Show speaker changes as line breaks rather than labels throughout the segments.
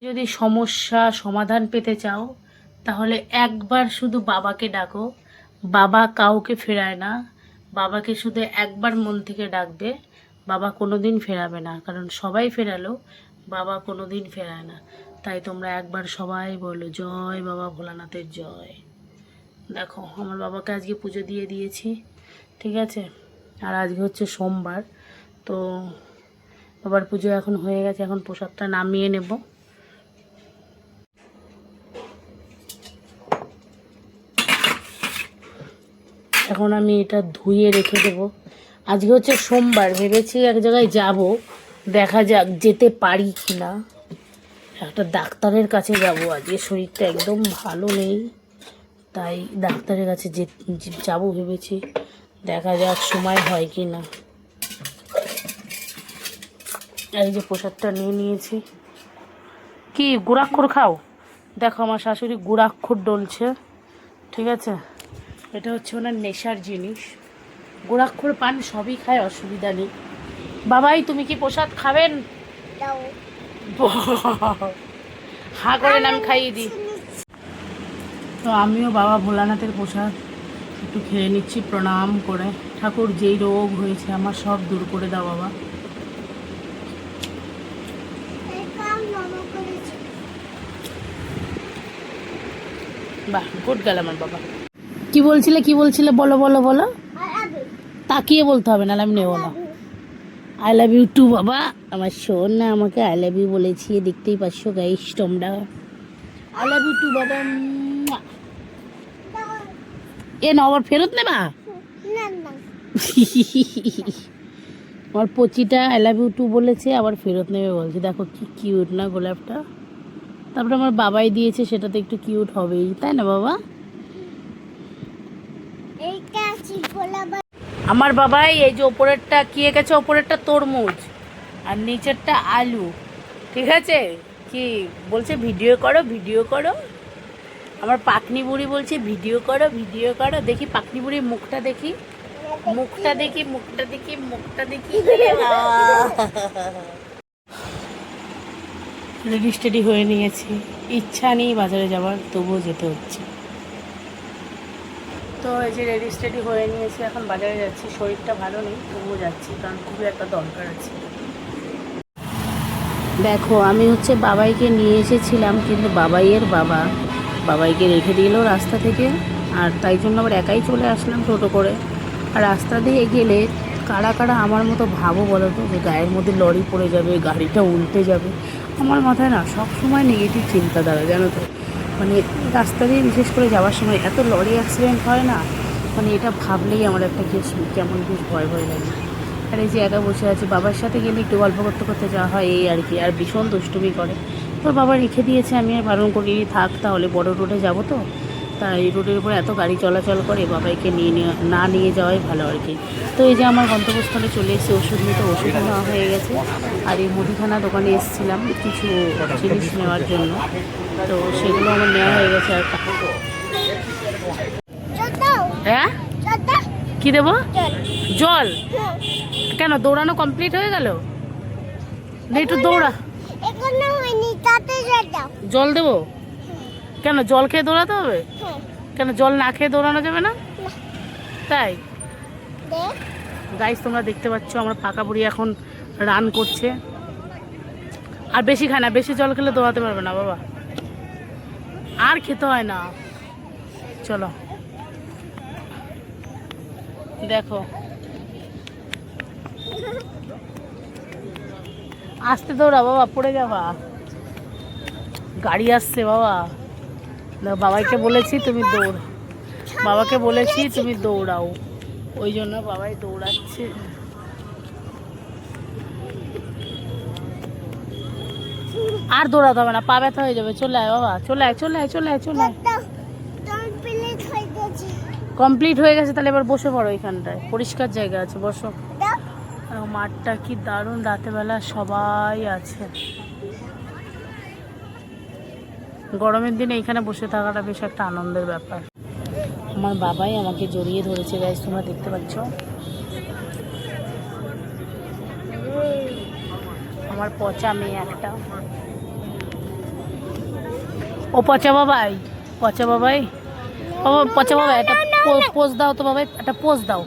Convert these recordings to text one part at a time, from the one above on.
যদি সমস্যা সমাধান পেতে চাও তাহলে একবার শুধু বাবাকে ডাকো। বাবা কাউকে ফেরায় না, বাবাকে শুধু একবার মন থেকে ডাকবে, বাবা কোনোদিন ফেরাবে না। কারণ সবাই ফেরালো, বাবা কোনোদিন ফেরায় না। তাই তোমরা একবার সবাই বলো, জয় বাবা ভোলানাথের জয়। দেখো আমার বাবাকে আজকে পুজো দিয়ে দিয়েছি, ঠিক আছে। আর আজকে হচ্ছে সোমবার, তো বাবার পুজো এখন হয়ে গেছে। এখন প্রসাদটা নামিয়ে নেব। এখন আমি এটা ধুয়ে রেখে দেবো। আজকে হচ্ছে সোমবার, ভেবেছি এক জায়গায় যাব, দেখা যাক যেতে পারি কি না। একটা ডাক্তারের কাছে যাব, আজকে শরীরটা একদম ভালো নেই, তাই ডাক্তারের কাছে যাব ভেবেছি, দেখা যাক সময় হয় কি না। এই যে প্রসাদটা নিয়ে নিয়েছি। কি গুড়াক্ষর খাও? দেখো আমার শাশুড়ি গুড়াক্ষর ডলছে, ঠিক আছে। এটা হচ্ছে ওনার নেশার জিনিস, গুড়াক্ষর পান সবই খায়, অসুবিধা নেই। বাবাই তুমি কি প্রসাদ খাবেন? হা করেন, আমি খাইয়ে দিই। তো আমিও বাবা ভোলানাথের প্রসাদ একটু খেয়ে নিচ্ছি প্রণাম করে। ঠাকুর, যেই রোগ হয়েছে আমার সব দূর করে দাও বাবা। বাহ, গুড গেল আমার বাবা। কি বলছিলে বলো বলো বলো। তাকিয়ে বলতে হবে, না আমি নেবো না। আই লাভ ইউ টু বাবা। আমার শোন না, আমাকে আই লাভ ইউ বলেছি, দেখতেই পাচ্ছ গাইস তোমরা। আই লাভ ইউ টু বাবা। এ না আবার ফেরত নেবা? আমার পচিটা আই লাভ ইউ টু বলেছে, আবার ফেরত নেবে বলছে। দেখো কি কিউট না গোলাপটা। তারপরে আমার বাবাই দিয়েছে, সেটা তো একটু কিউট হবেই, তাই না বাবা? আমার বাবাই এই যে ওপরেরটা কি এঁকেছে, ওপরেরটা তরমুজ আর নিচেরটা আলু, ঠিক আছে। কি বলছে, ভিডিও করো ভিডিও করো। আমার পাকনি বুড়ি বলছে ভিডিও করো ভিডিও করো। দেখি পাকনি বুড়ির মুখটা দেখি, মুখটা দেখি, মুখটা দেখি, মুখটা দেখি। রেডি স্টেডি হয়ে নিয়েছি, ইচ্ছা নেই বাজারে যাওয়ার, তবুও যেতে হচ্ছে। তো এই যে রেডি স্টেডি হয়ে নিয়েছি, এখন বাজারে যাচ্ছি। শরীরটা ভালো নেই, তবুও যাচ্ছি, কারণ খুবই একটা দরকার আছে। দেখো আমি হচ্ছে বাবাইকে নিয়ে এসেছিলাম, কিন্তু বাবাইয়ের বাবা বাবাইকে রেখে দিল রাস্তা থেকে, আর তাই জন্য আবার একাই চলে আসলাম টোটো করে। আর রাস্তা দিয়ে গেলে কারা কারা আমার মতো ভাবো বলো তো, যে গায়ের মধ্যে লরি পড়ে যাবে, গাড়িটা উল্টে যাবে। আমার মাথায় না সব সময় নেগেটিভ চিন্তাধারা, জানো তো। মানে রাস্তা দিয়ে বিশেষ করে যাওয়ার সময় এত লরি অ্যাক্সিডেন্ট হয় না, মানে এটা ভাবলেই আমার একটা কেমন বেশ ভয় ভয় লাগে। আর এই যে একা বসে আছে, বাবার সাথে গেলে একটু গল্প করতে করতে যাওয়া হয়, এই আর কি। আর ভীষণ দুষ্টুমি করে, তোর বাবা রেখে দিয়েছে, আমি আর বারণ করি থাক, তাহলে বড় রোডে যাবো তো, তাই রোডের উপর এত গাড়ি চলাচল করে, বাবাইকে না নিয়ে যাওয়াই ভালো আর কি। তো এই যে আমার গন্তব্যস্থলে চলে এসেছি, ওষুধ নিতে, ওষুধ নেওয়া হয়ে গেছে। আর এই মুদিখানা দোকানে এসেছিলাম কিছু জিনিস নেওয়ার জন্য, তো সেগুলো আমার নেওয়া হয়ে গেছে। আর হ্যাঁ, কি দেবো? জল? কেন, দৌড়ানো কমপ্লিট হয়ে গেল? একটু দৌড়া। জল দেবো? কেন, জল খেয়ে দৌড়াতে হবে? কেন, জল না খেয়ে দৌড়ানো যাবে না? তাই গাইস, তোমরা দেখতে পাচ্ছ আমার পাকা বুড়ি এখন রান করছে। আর বেশি খায় না, বেশি জল খেলে দৌড়াতে পারবে না বাবা, আর খেতে হয় না। চলো দেখো, আস্তে দৌড়া বাবা, পড়ে যাবা, গাড়ি আসছে বাবা। বাবাইকে বলেছি তুমি বাবাকে বলেছি তুমি দৌড়াও, ওই জন্য বাবাই দৌড়াচ্ছে। আর দৌড়াতে হবে না, পা ব্যথা হয়ে যাবে। চলে আয় বাবা, চলে আয় চলে আয় চলে আয় চলে আয়। কমপ্লিট হয়ে গেছে, তাহলে এবার বসে পড়ো, এখানটায় পরিষ্কার জায়গা আছে, বসো। মাঠটা কি দারুণ, রাতেবেলা সবাই আছে। গরমের দিনে এখানে বসে থাকাটা বেশ একটা আনন্দের ব্যাপার। আমার বাবাই আমাকে জড়িয়ে ধরেছে গাইস, তোমরা দেখতে পাচ্ছ। আমার পচা মেয়ে একটা। ও পচা বাবাই, পচা বাবাই, বাবা পচা বাবা একটা পোজ দাও তো বাবাই, একটা পোজ দাও,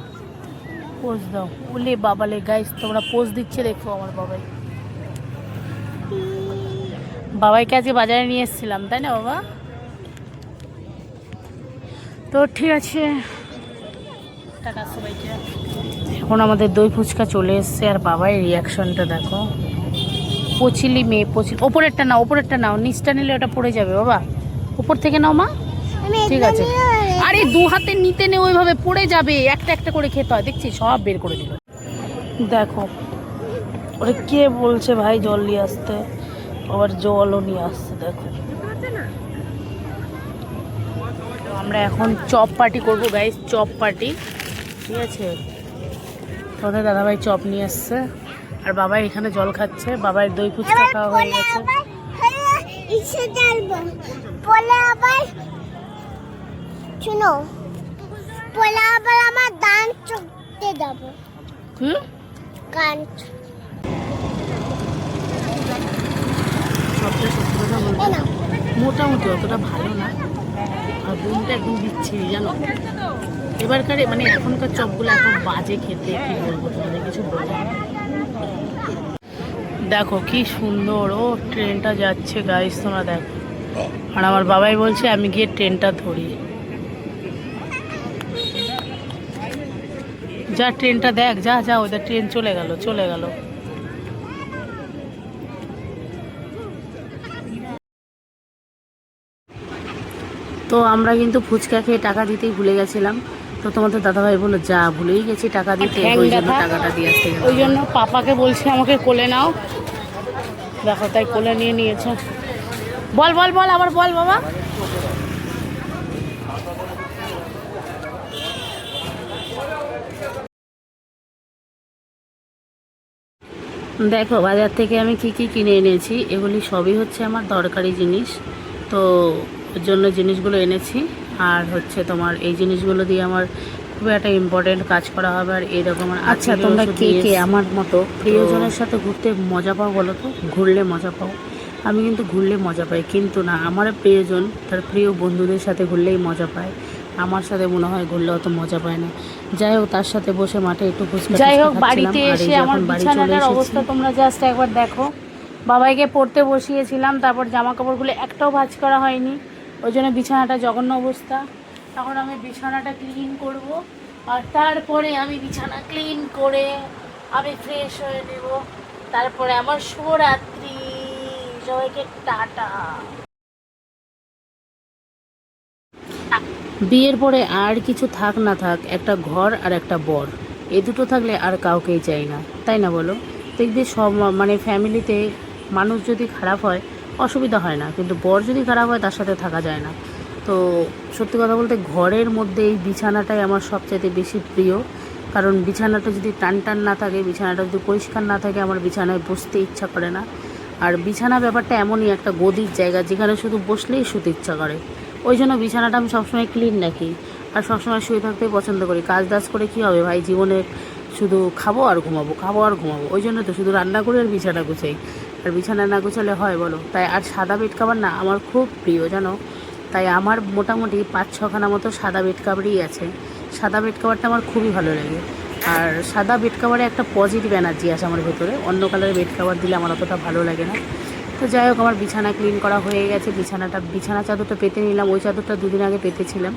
পোজ দাও। বলে বাবালে গাইস তোমরা পোজ দিচ্ছে দেখো আমার বাবাই। বাবাইকে আজকে বাজারে নিয়ে এসেছিলাম তাই না বাবা? তো ঠিক আছে, টাটা সবাইকে। এখন আমাদের দই ফুচকা চলে এসছে আর বাবাই রিয়াকশনটা দেখো। পচিলি মেয়ে পচিলি, ওপরেরটা নাও, ওপরেরটা নাও, নিচটা নিলে ওটা পড়ে যাবে বাবা, উপর থেকে নাও মা। ঠিক আছে, আরে দু হাতে নিতে নে, ওইভাবে পড়ে যাবে, একটা একটা করে খেতে হয়, দেখছি সব বের করে দিল। দেখো ওরে কে বলছে ভাই জল নিয়ে আসতে, আবার জলও নিয়ে আসছে দেখো। আমরা এখন চপ পার্টি করবো গাইস, চপ পার্টি, ঠিক আছে। তোমাদের দাদাভাই চপ নিয়ে আসছে আর বাবা এখানে জল খাচ্ছে, বাবার দই ফুচকা খাওয়া হয়ে গেছে।
শুনো, পোলা আবার আমার দান চুকতে যাব। কান
সবটা সত্যি কথা বলবো, মোটামুটি অতটা ভালো না, আর বোনটা একদম বিচ্ছিরি জানো। এবারকার মানে এখনকার চপগুলো এখন বাজে খেতে, কি বলবো তোমাদের কিছু বলে। দেখো কি সুন্দর ও ট্রেনটা যাচ্ছে গাইস, তোমরা দেখো। আর আমার বাবাই বলছে আমি গিয়ে ট্রেনটা ধরি। যা ট্রেনটা দেখ, যা যা, ওদের ট্রেন চলে গেল, চলে গেল। তো আমরা কিন্তু ফুচকা খেয়ে টাকা দিতেই ভুলে গেছিলাম। তো তোমাদের দাদাভাই বললো যা ভুলেই গেছি টাকা দিতে, ওই জন্য টাকাটা দিয়ে আসতে গেলাম। ওই জন্য পাপাকে বলছে আমাকে কোলে নাও, দেখো তাই কোলে নিয়ে নিয়েছে। বল বল বল, আবার বল বাবা। দেখো বাজার থেকে আমি কি কি কিনে এনেছি, এগুলি সবই হচ্ছে আমার দরকারি জিনিস, তো ওর জন্য জিনিসগুলো এনেছি। আর হচ্ছে তোমার এই জিনিসগুলো দিয়ে আমার খুব একটা ইম্পর্টেন্ট কাজ করা হবে। আর এইরকম আচ্ছা, তোমরা কে কে আমার মতো প্রিয়জনের সাথে ঘুরতে মজা পাও বলো তো? ঘুরলে মজা পাও? আমি কিন্তু ঘুরলে মজা পাই, কিন্তু না আমার প্রিয়জন তার প্রিয় বন্ধুদের সাথে ঘুরলেই মজা পায়, আমার সাথে মনে হয় ঘুরলে অত মজা পায় না। যাই হোক, তার সাথে বসে মাঠে একটু ফুচকা, যাই হোক বাড়িতে এসে আমার বিছানাটার অবস্থা তোমরা জাস্ট একবার দেখো। বাবাইকে পড়তে বসিয়েছিলাম, তারপর জামা কাপড়গুলো একটাও ভাঁজ করা হয়নি, ওই জন্য বিছানাটা জঘন্য অবস্থা। তখন আমি বিছানাটা ক্লিন করব, আর তারপরে আমি বিছানা ক্লিন করে আমি ফ্রেশ হয়ে নেব, তারপরে আমার শুভরাত্রি, সবাইকে টাটা। বিয়ের পরে আর কিছু থাক না থাক, একটা ঘর আর একটা বর, এই দুটো থাকলে আর কাউকেই চাই না, তাই না বলো? দেখবি সব মানে ফ্যামিলিতে মানুষ যদি খারাপ হয় অসুবিধা হয় না, কিন্তু বর যদি খারাপ হয় তার সাথে থাকা যায় না। তো সত্যি কথা বলতে ঘরের মধ্যে এই বিছানাটাই আমার সবচেয়ে বেশি প্রিয়, কারণ বিছানাটা যদি টান টান না থাকে, বিছানাটা যদি পরিষ্কার না থাকে, আমার বিছানায় বসতে ইচ্ছা করে না। আর বিছানা ব্যাপারটা এমনই একটা গদির জায়গা, যেখানে শুধু বসলেই শুতে ইচ্ছা করে, ওই জন্য বিছানাটা আমি সবসময় ক্লিন রাখি আর সবসময় শুয়ে থাকতেই পছন্দ করি। কাজ টাজ করে কী হবে ভাই, জীবনে শুধু খাবো আর ঘুমাবো, খাবো আর ঘুমাবো, ওই জন্য তো শুধু রান্না করে আর বিছানা গুছাই, আর বিছানা না গুছালে হয় বলো? তাই আর সাদা বেড কাভার না আমার খুব প্রিয় জানো, তাই আমার মোটামুটি 5-6খানা মতো সাদা বেড কাভারই আছে। সাদা বেড কাভারটা আমার খুবই ভালো লাগে, আর সাদা বেড কাভারে একটা পজিটিভ এনার্জি আছে আমার ভেতরে, অন্য কালারের বেড কাভার দিলে আমার অতটা ভালো লাগে না। তো যাই হোক, আমার বিছানা ক্লিন করা হয়ে গেছে, বিছানা চাদরটা পেতে নিলাম, ওই চাদরটা 2 দিন আগে পেতেছিলাম।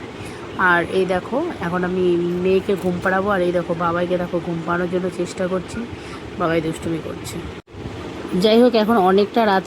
আর এই দেখো এখন আমি মেয়েকে ঘুম পাড়াবো, আর এই দেখো বাবাইকে দেখো ঘুম পাড়ানোর জন্য চেষ্টা করছি, বাবাই দুষ্টুমি করছে। যাই হোক, এখন অনেকটা রাত